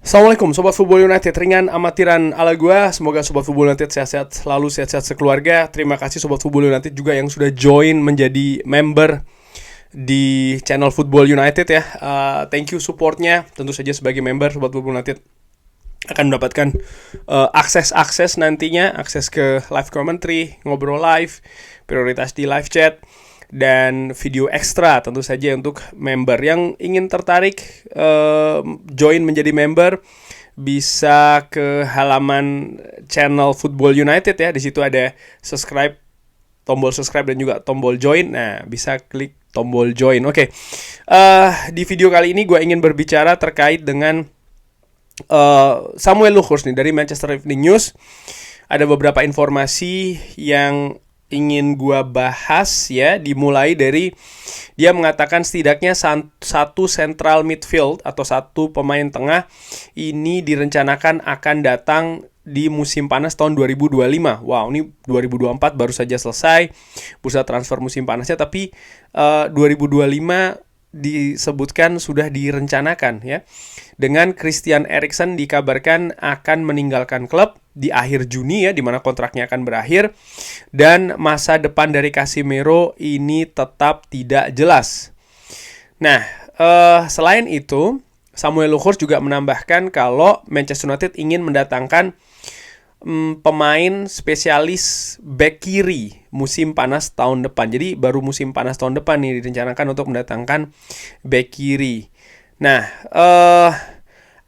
Assalamualaikum Sobat Football United, ringan amatiran ala gua. Semoga Sobat Football United sehat-sehat selalu, sehat-sehat sekeluarga. Terima kasih Sobat Football United juga yang sudah join menjadi member di channel Football United ya. Thank you supportnya. Tentu saja sebagai member Sobat Football United akan mendapatkan akses nantinya, akses ke live commentary, ngobrol live, prioritas di live chat, dan video ekstra tentu saja untuk member yang ingin tertarik join menjadi member. Bisa ke halaman channel Football United ya. Di situ ada subscribe, tombol subscribe dan juga tombol join. Nah, bisa klik tombol join. Oke. Di video kali ini gue ingin berbicara terkait dengan Samuel Lukhurs nih dari Manchester Evening News. Ada beberapa informasi yang ingin gua bahas ya, dimulai dari dia mengatakan setidaknya satu central midfield atau satu pemain tengah ini direncanakan akan datang di musim panas tahun 2025. Wow, ini 2024 baru saja selesai bursa transfer musim panasnya, tapi 2025 disebutkan sudah direncanakan ya. Dengan Christian Eriksen dikabarkan akan meninggalkan klub di akhir Juni ya, di mana kontraknya akan berakhir, dan masa depan dari Casemiro ini tetap tidak jelas. Nah, selain itu Samuel Lukhurs juga menambahkan kalau Manchester United ingin mendatangkan pemain spesialis back kiri musim panas tahun depan. Jadi baru musim panas tahun depan nih direncanakan untuk mendatangkan back kiri. Nah,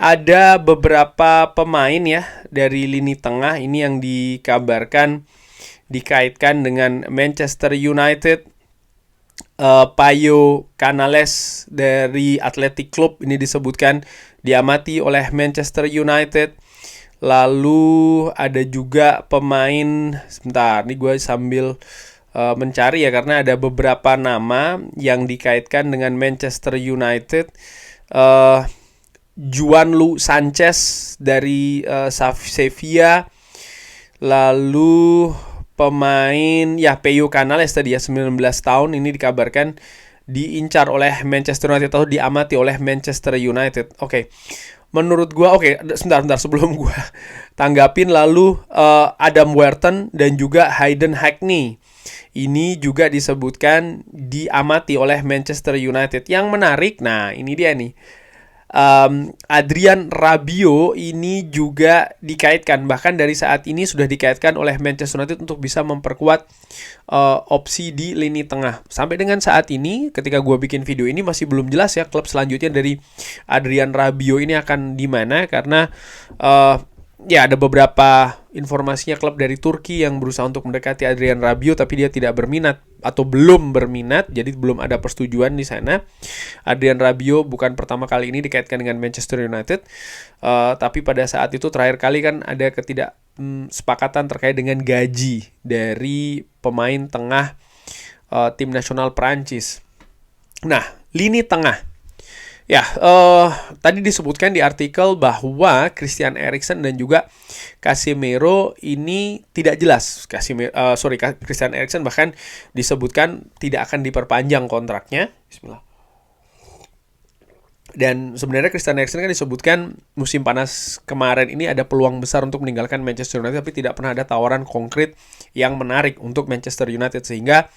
ada beberapa pemain ya dari lini tengah ini yang dikabarkan dikaitkan dengan Manchester United. Payo Canales dari Athletic Club ini disebutkan diamati oleh Manchester United. Lalu ada juga pemain, sebentar, ini gue sambil mencari ya, karena ada beberapa nama yang dikaitkan dengan Manchester United. Juanlu Sanchez dari Sevilla. Lalu pemain ya Payo Canales tadi ya, 19 tahun, ini dikabarkan diincar oleh Manchester United atau diamati oleh Manchester United. Oke. Menurut gue, sebentar sebelum gue tanggapin, lalu Adam Wharton dan juga Hayden Hackney ini juga disebutkan diamati oleh Manchester United. Yang menarik, nah ini dia nih, Adrien Rabiot ini juga dikaitkan, bahkan dari saat ini sudah dikaitkan oleh Manchester United untuk bisa memperkuat opsi di lini tengah. Sampai dengan saat ini ketika gue bikin video ini masih belum jelas ya klub selanjutnya dari Adrien Rabiot ini akan di mana, karena ya ada beberapa informasinya klub dari Turki yang berusaha untuk mendekati Adrien Rabiot, tapi dia tidak berminat atau belum berminat, jadi belum ada persetujuan di sana. Adrien Rabiot bukan pertama kali ini dikaitkan dengan Manchester United, tapi pada saat itu terakhir kali kan ada ketidaksepakatan terkait dengan gaji dari pemain tengah tim nasional Prancis. Nah, lini tengah. Ya, tadi disebutkan di artikel bahwa Christian Eriksen dan juga Casemiro ini tidak jelas. Christian Eriksen bahkan disebutkan tidak akan diperpanjang kontraknya. Bismillah. Dan sebenarnya Christian Eriksen kan disebutkan musim panas kemarin ini ada peluang besar untuk meninggalkan Manchester United, tapi tidak pernah ada tawaran konkret yang menarik untuk Manchester United, sehingga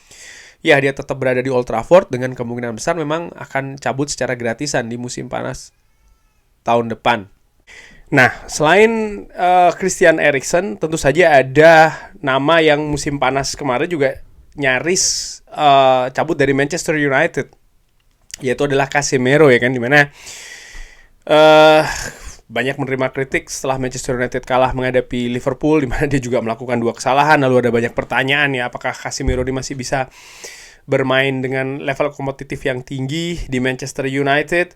ya dia tetap berada di Old Trafford dengan kemungkinan besar memang akan cabut secara gratisan di musim panas tahun depan. Nah, selain Christian Eriksen, tentu saja ada nama yang musim panas kemarin juga nyaris cabut dari Manchester United, yaitu adalah Casemiro ya kan, dimana banyak menerima kritik setelah Manchester United kalah menghadapi Liverpool, di mana dia juga melakukan 2 kesalahan. Lalu ada banyak pertanyaan ya, apakah Casemiro ini masih bisa bermain dengan level kompetitif yang tinggi di Manchester United.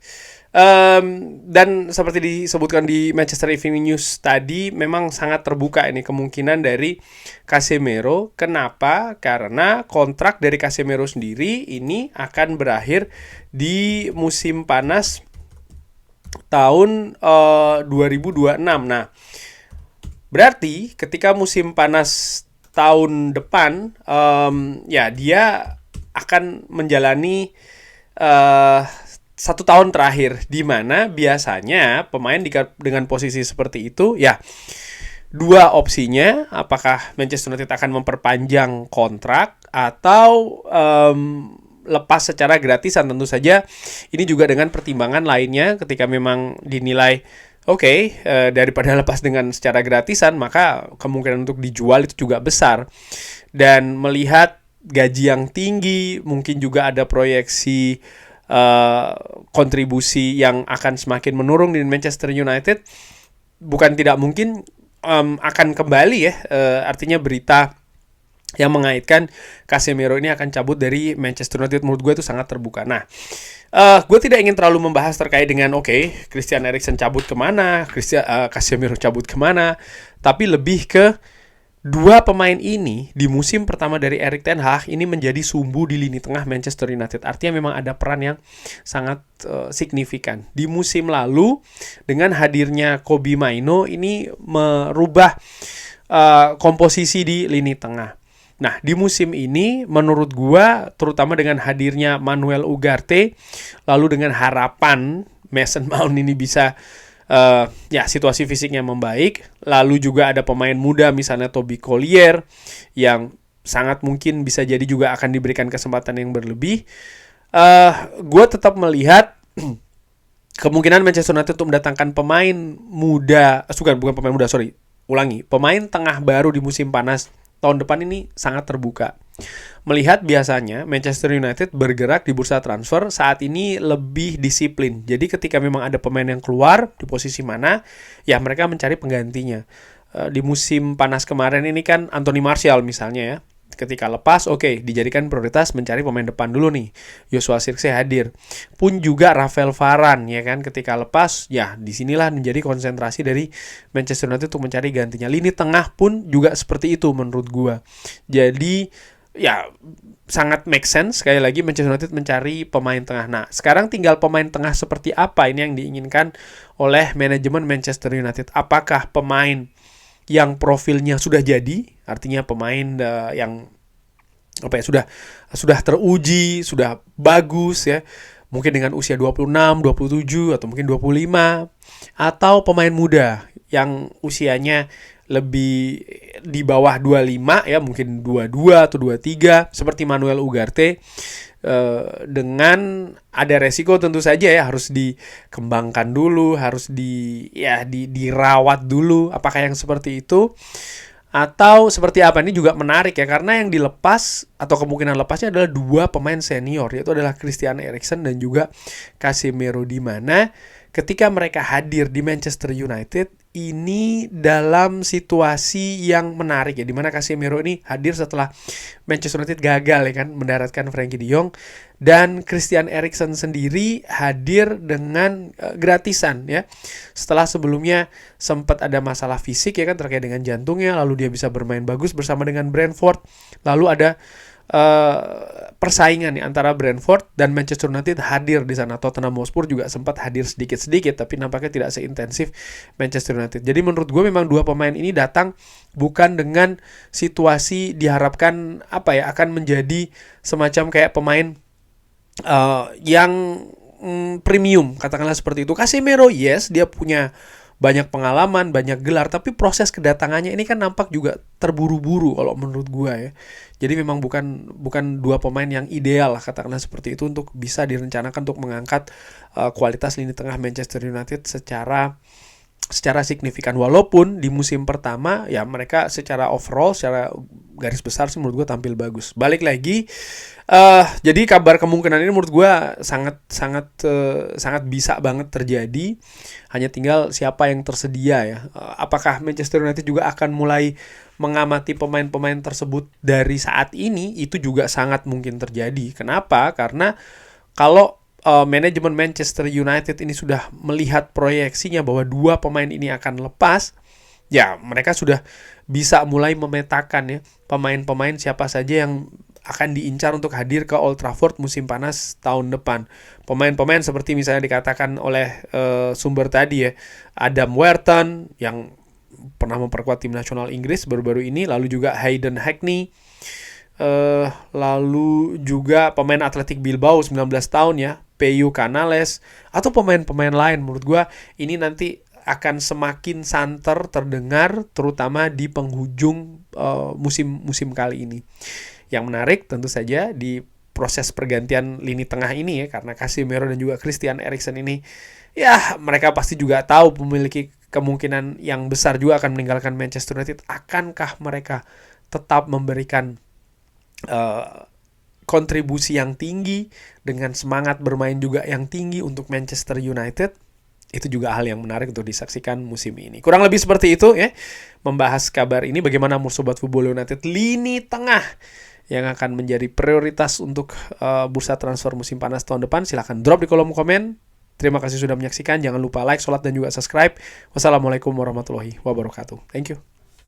Dan seperti disebutkan di Manchester Evening News tadi, memang sangat terbuka ini kemungkinan dari Casemiro. Kenapa? Karena kontrak dari Casemiro sendiri ini akan berakhir di musim panas tahun 2026. Nah, berarti ketika musim panas tahun depan, ya dia akan menjalani 1 tahun terakhir, di mana biasanya pemain dengan posisi seperti itu ya dua opsinya, apakah Manchester United akan memperpanjang kontrak atau lepas secara gratisan. Tentu saja ini juga dengan pertimbangan lainnya ketika memang dinilai oke, daripada lepas dengan secara gratisan, maka kemungkinan untuk dijual itu juga besar. Dan melihat gaji yang tinggi, mungkin juga ada proyeksi kontribusi yang akan semakin menurun di Manchester United, bukan tidak mungkin akan kembali ya, artinya berita yang mengaitkan Casemiro ini akan cabut dari Manchester United menurut gue itu sangat terbuka. Nah, gue tidak ingin terlalu membahas terkait dengan Christian Eriksen cabut kemana, Casemiro cabut kemana, tapi lebih ke dua pemain ini di musim pertama dari Erik ten Hag ini menjadi sumbu di lini tengah Manchester United. Artinya memang ada peran yang sangat signifikan. Di musim lalu dengan hadirnya Kobbie Mainoo ini merubah komposisi di lini tengah. Nah, di musim ini menurut gua terutama dengan hadirnya Manuel Ugarte, lalu dengan harapan Mason Mount ini bisa situasi fisiknya membaik, lalu juga ada pemain muda misalnya Toby Collier yang sangat mungkin bisa jadi juga akan diberikan kesempatan yang berlebih. Gue tetap melihat kemungkinan Manchester United untuk mendatangkan pemain muda, pemain tengah baru di musim panas tahun depan ini sangat terbuka. Melihat biasanya Manchester United bergerak di bursa transfer saat ini lebih disiplin. Jadi ketika memang ada pemain yang keluar di posisi mana, ya mereka mencari penggantinya. Di musim panas kemarin ini kan Anthony Martial misalnya ya. Ketika lepas, dijadikan prioritas mencari pemain depan dulu nih. Joshua Zirkzee hadir. Pun juga Rafael Varane ya kan, ketika lepas, ya disinilah menjadi konsentrasi dari Manchester United untuk mencari gantinya. Lini tengah pun juga seperti itu menurut gua. Jadi ya sangat make sense sekali lagi Manchester United mencari pemain tengah. Nah, sekarang tinggal pemain tengah seperti apa ini yang diinginkan oleh manajemen Manchester United. Apakah pemain yang profilnya sudah jadi, artinya pemain yang sudah teruji, sudah bagus ya, mungkin dengan usia 26, 27 atau mungkin 25, atau pemain muda yang usianya lebih di bawah 25 ya, mungkin 22 atau 23 seperti Manuel Ugarte, dengan ada resiko tentu saja ya, harus dikembangkan dulu, harus dirawat dulu. Apakah yang seperti itu atau seperti apa, ini juga menarik ya, karena yang dilepas atau kemungkinan lepasnya adalah dua pemain senior, yaitu adalah Christian Eriksen dan juga Casemiro, di mana ketika mereka hadir di Manchester United ini dalam situasi yang menarik ya, dimana Casemiro ini hadir setelah Manchester United gagal ya kan mendaratkan Frenkie de Jong, dan Christian Eriksen sendiri hadir dengan gratisan ya, setelah sebelumnya sempat ada masalah fisik ya kan terkait dengan jantungnya, lalu dia bisa bermain bagus bersama dengan Brentford, lalu ada persaingan nih antara Brentford dan Manchester United hadir di sana. Tottenham Hotspur juga sempat hadir sedikit-sedikit, tapi nampaknya tidak seintensif Manchester United. Jadi menurut gue memang dua pemain ini datang bukan dengan situasi diharapkan akan menjadi semacam kayak pemain yang premium, katakanlah seperti itu. Casemiro yes, dia punya banyak pengalaman, banyak gelar, tapi proses kedatangannya ini kan nampak juga terburu-buru kalau menurut gue ya. Jadi memang bukan dua pemain yang ideal lah, katakanlah seperti itu, untuk bisa direncanakan untuk mengangkat kualitas lini tengah Manchester United secara signifikan. Walaupun di musim pertama ya mereka secara overall, secara garis besar sih menurut gue tampil bagus. Balik lagi, jadi kabar kemungkinan ini menurut gue sangat bisa banget terjadi. Hanya tinggal siapa yang tersedia ya. Apakah Manchester United juga akan mulai mengamati pemain-pemain tersebut dari saat ini, itu juga sangat mungkin terjadi. Kenapa? Karena kalau manajemen Manchester United ini sudah melihat proyeksinya bahwa dua pemain ini akan lepas, ya mereka sudah bisa mulai memetakan ya pemain-pemain siapa saja yang akan diincar untuk hadir ke Old Trafford musim panas tahun depan. Pemain-pemain seperti misalnya dikatakan oleh sumber tadi ya, Adam Wharton yang pernah memperkuat tim nasional Inggris baru-baru ini, lalu juga Hayden Hackney, lalu juga pemain Athletic Bilbao 19 tahun ya, Peyu Canales, atau pemain-pemain lain. Menurut gue ini nanti akan semakin santer terdengar, terutama di penghujung musim kali ini. Yang menarik tentu saja di proses pergantian lini tengah ini ya, karena Casemiro dan juga Christian Eriksen ini, ya mereka pasti juga tahu memiliki kemungkinan yang besar juga akan meninggalkan Manchester United. Akankah mereka tetap memberikan kontribusi yang tinggi dengan semangat bermain juga yang tinggi untuk Manchester United? Itu juga hal yang menarik untuk disaksikan musim ini. Kurang lebih seperti itu ya, membahas kabar ini, bagaimana Sobat Football United lini tengah yang akan menjadi prioritas untuk bursa transfer musim panas tahun depan. Silahkan drop di kolom komen. Terima kasih sudah menyaksikan. Jangan lupa like, sholat, dan juga subscribe. Wassalamualaikum warahmatullahi wabarakatuh. Thank you.